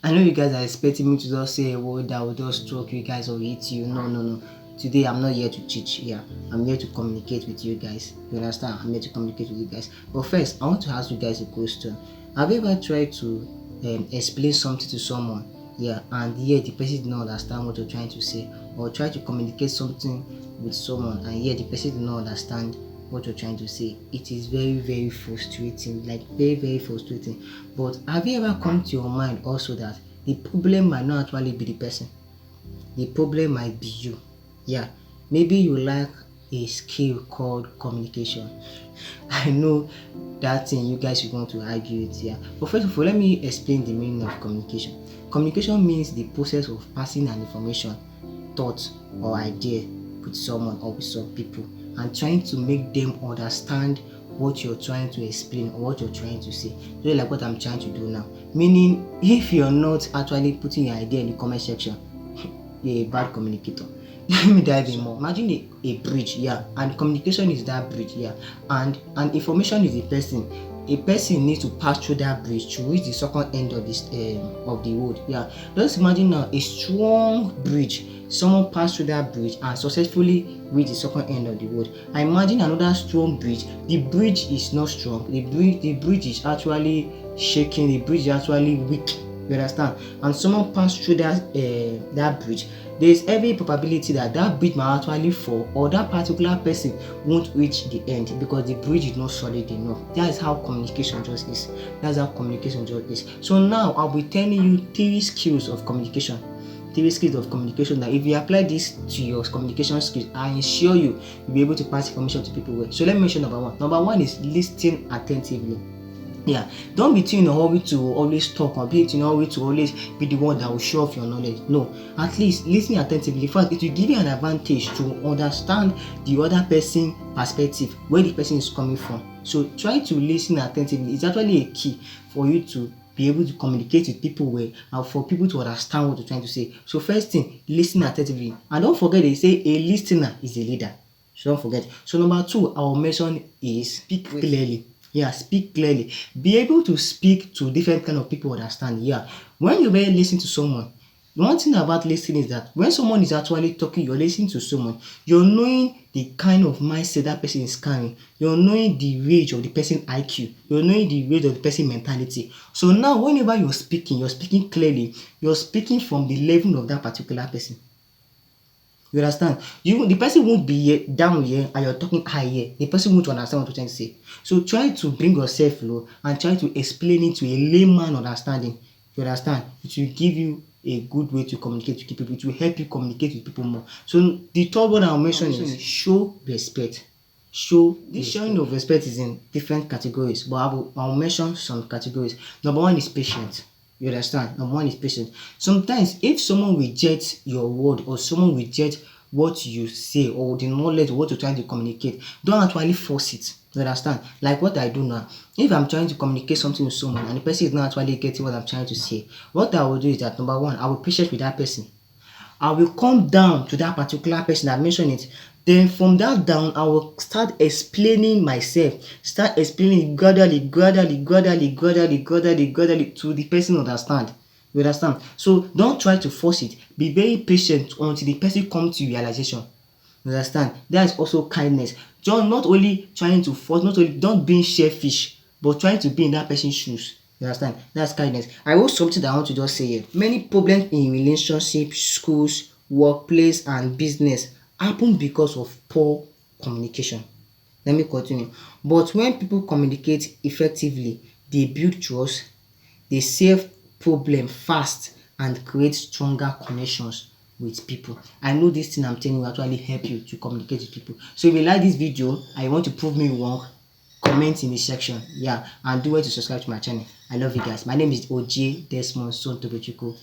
I know you guys are expecting me to just say a word that will just stroke you guys or hit you. No, no, no. Today I'm not here to teach. Yeah, I'm here to communicate with you guys. You understand? I'm here to communicate with you guys. But first, I want to ask you guys a question. Have you ever tried to explain something to someone? Yeah, and yet the person did not understand what you're trying to say, or try to communicate something with someone, and yet the person did not understand what you're trying to say. It is very, very frustrating, like very, very frustrating. But have you ever come to your mind also that the problem might not actually be the person, the problem might be you? Yeah, maybe you lack a skill called communication. I know that thing you guys will want to argue it here. But first of all, let me explain the meaning of communication. Communication means the process of passing an information, thought, or idea with someone or with some people and trying to make them understand what you're trying to explain or what you're trying to say. Just like what I'm trying to do now. Meaning, if you're not actually putting your idea in the comment section, you're a bad communicator. Let me dive in more. Imagine a bridge, yeah, and communication is that bridge, yeah, and information is a person. A person needs to pass through that bridge to reach the second end of this of the road. Yeah, just imagine now a strong bridge. Someone passed through that bridge and successfully reached the second end of the road. I imagine another strong bridge. The bridge is not strong. The bridge is actually shaking. The bridge is actually weak. You understand? And someone passed through that bridge. There is every probability that that bridge might actually fall, or that particular person won't reach the end because the bridge is not solid enough. That is how communication just is. That's how communication just is. So now I'll be telling you three skills of communication. Three skills of communication that if you apply this to your communication skills, I assure you'll be able to pass information to people well. So let me mention number one. Number one is listening attentively. Yeah, don't be in a hurry to always talk or be in a hurry to always be the one that will show off your knowledge. No, at least listen attentively. In fact, it will give you an advantage to understand the other person's perspective, where the person is coming from. So try to listen attentively. It's actually a key for you to be able to communicate with people well and for people to understand what you're trying to say. So first thing, listen attentively. And don't forget they say a listener is a leader. So don't forget. So number two, our mission is speak clearly. Yeah, speak clearly. Be able to speak to different kind of people understand. Yeah. When you really listen to someone, one thing about listening is that when someone is actually talking, you're listening to someone, you're knowing the kind of mindset that person is carrying. You're knowing the range of the person IQ. You're knowing the range of the person mentality. So now whenever you're speaking clearly, you're speaking from the level of that particular person. You understand? The person won't be here, down here and you're talking high here. The person won't understand what you're trying to say. So try to bring yourself low and try to explain it to a layman understanding. You understand? It will give you a good way to communicate with people. It will help you communicate with people more. So the third one I'll mention is show respect. This showing of respect is in different categories, but I'll mention some categories. Number one is patience. You understand? Number one is patience. Sometimes if someone rejects your word or someone rejects what you say or the knowledge of what you're trying to communicate, don't actually force it. You understand? Like what I do now. If I'm trying to communicate something with someone and the person is not actually getting what I'm trying to say, what I will do is that number one, I will be patient with that person. I will come down to that particular person that mentioned it. Then from that down, I will start explaining myself. Start explaining gradually to the person understand. You understand? So don't try to force it. Be very patient until the person comes to realization. You understand? That is also kindness. Just not only trying to force, not only don't be selfish, but trying to be in that person's shoes. You understand? That's kindness. I wrote something that I want to just say here. Many problems in relationships, schools, workplace, and business happen because of poor communication. Let me continue. But when people communicate effectively, they build trust, they solve problem fast, and create stronger connections with people. I know this thing I'm telling you will actually help you to communicate with people. So if you like this video and you want to prove me wrong, comment in the section. Yeah, and do well to subscribe to my channel. I love you guys. My name is OJ Desmond Sontobochukwu.